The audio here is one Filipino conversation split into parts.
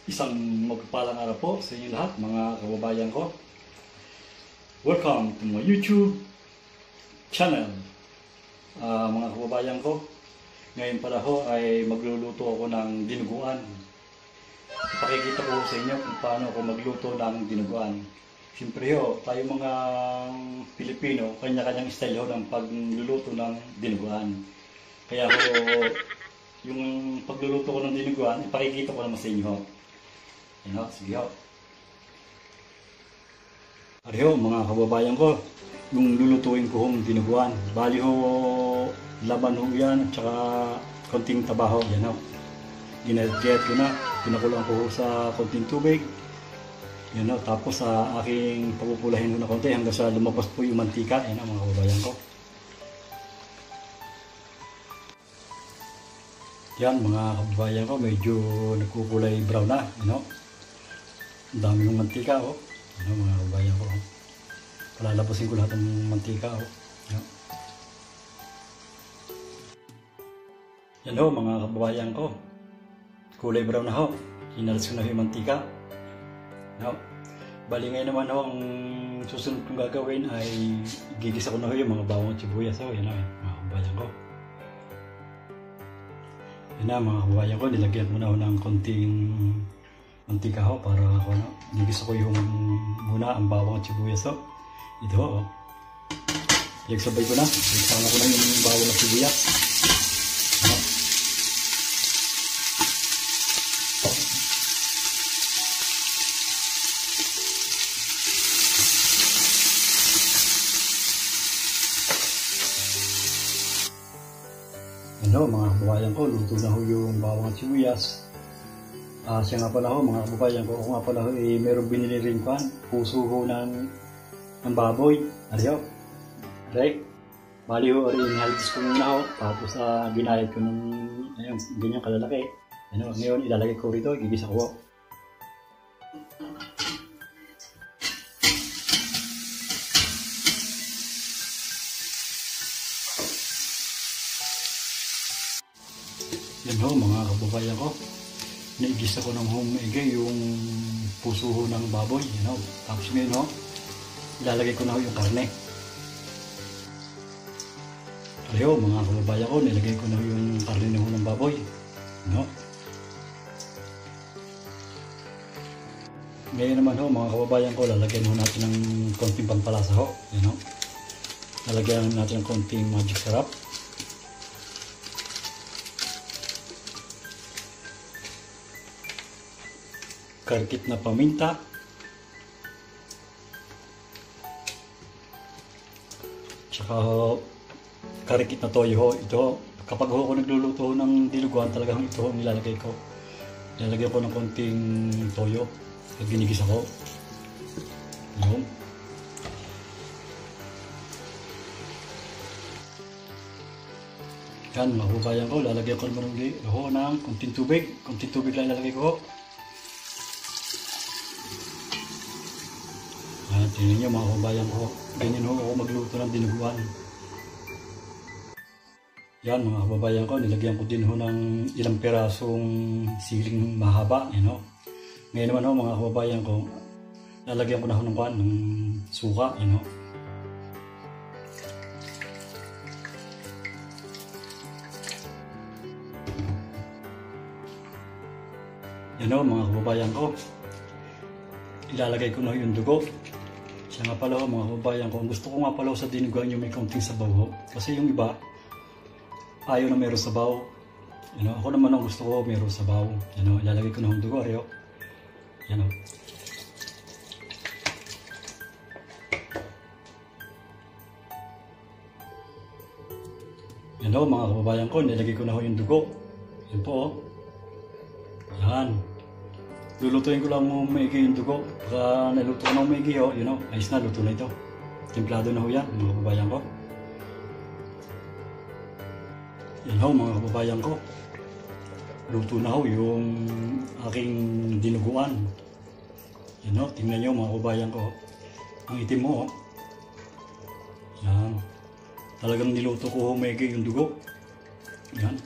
Isang magpalang araw po sa inyo lahat, mga kababayan ko. Welcome to my YouTube channel. Mga kababayan ko, ngayon pala ho ay magluluto ako ng dinuguan. Ipakikita ko sa inyo kung paano ako magluto ng dinuguan. Siyempre ho, tayo mga Pilipino, kanya-kanyang style ho ng pagluluto ng dinuguan. Kaya ho, yung pagluluto ko ng dinuguan, ipakikita ko naman sa inyo ho. Yan ho, sige ho. Ari ho, mga kababayan ko, yung lulutuin ko hong dinuguan. Bali ho, laman ho yan, at saka konting tabaho. Yan ho. Ginagayat ko na, pinakulang ko ho sa konting tubig. Yan ho, tapos sa aking pagpupulahin ho na konti hanggang sa lumabas po yung mantika. Yan ho, mga kababayan ko. Yan mga kababayan ko, medyo nagkukulay brown na. Yan ho. Ang dami ng mantika oh. Ano mga kababayan ko oh. Palalabasin ko lahat ng mantika oh. Yan ho mga kababayan ko. Kulay brown na ho. Hinalas ko na yung mantika. No. Bali ngayon naman ho, ang susunod kong gagawin ay gigisa ko na ho yung mga bawang at sibuyas ho. Yan ho mga kababayan ko. Yan na mga kababayan ko. Nilagyan ko na ho ng konting mantika ho para ako no, gigisa ko yung muna ang bawang at sibuyas ho. Ito ho. Pinagsabay ko na. Pinagsama ko na yung bawang at sibuyas. No. Ano mga kababayan ko, luto na ho yung bawang at sibuyas. Siya nga pala ho mga kababayan ko, ako nga pala ho meron binili rin pan, puso ho ng baboy. Ari ho. Ari. Bali ho, inihalitis ko muna ho, tapos ginayat ko ng ganyang kalalaki. Ano, ngayon ilalagay ko rito, gigisa ko ho. Yan ho mga kababayan ko. Naigisa ko ng maigi yung puso ho ng baboy, you know. Tapos ngayon ho, ilalagay ko na ho yung karne. Kaya ho, mga kababayan ko, nilagay ko na ho yung karne ho ng baboy, you know. Ngayon naman ho, mga kababayan ko, lalagyan ho natin ng konting pampalasa ho, you know. Lalagyan natin ng konting magic sarap. Karikit na paminta, tsaka karikit na toyo ho. Ito, kapag ho ako nagluluto ng dinuguan, talagang ito ho nilalagay ko. Nilalagay ko ng konting toyo at ginigisa ko. Yun. Yan mga kababayan ko, lalagay ko naman ulit ho ng konting tubig. Konting tubig lang ilalagay ko ho. Tingnan nyo mga kababayan ko, ganyan ho ako magluto ng dinuguan. Yan mga kababayan ko, nilagyan ko din ho ng ilang pirasong siling mahaba. Yan ho. Ngayon naman ho mga kababayan ko, lalagyan ko na ho ng suka. Yan ho. Yan ho mga kababayan ko, ilalagay ko na ho yung dugo. Siya nga pala ho mga kababayan ko, gusto ko nga pala ho sa dinuguan yung may kaunting sabaw ho. Kasi yung iba, ayaw na meron sabaw. You know, ako naman ang gusto ko meron sabaw. You know, ilalagay ko na yung dugo, ariyo. Yan o. Yan o mga kababayan ko, nilagay ko na ho yung dugo. Yan po o. Yan. Lulutuin ko lang mo maigi yung dugo. Pagka naluto ko ng maigi ho, you know, ayos na, luto na ito. Templado na ho yan, mga kababayan ko. Yan ho, mga kababayan ko. Luto na ho yung aking dinuguan. Yan ho, tingnan nyo mga kababayan ko. Ang itim mo ho. Yan. Talagang niluto ko ho maigi yung dugo. Yan.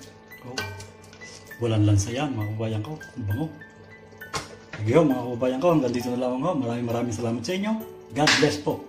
Walang lansa yan mga kababayan ko. Ang bango. Sige ho, mga kababayan ko, hanggang dito na lamang ho. Maraming salamat sa inyo. God bless po.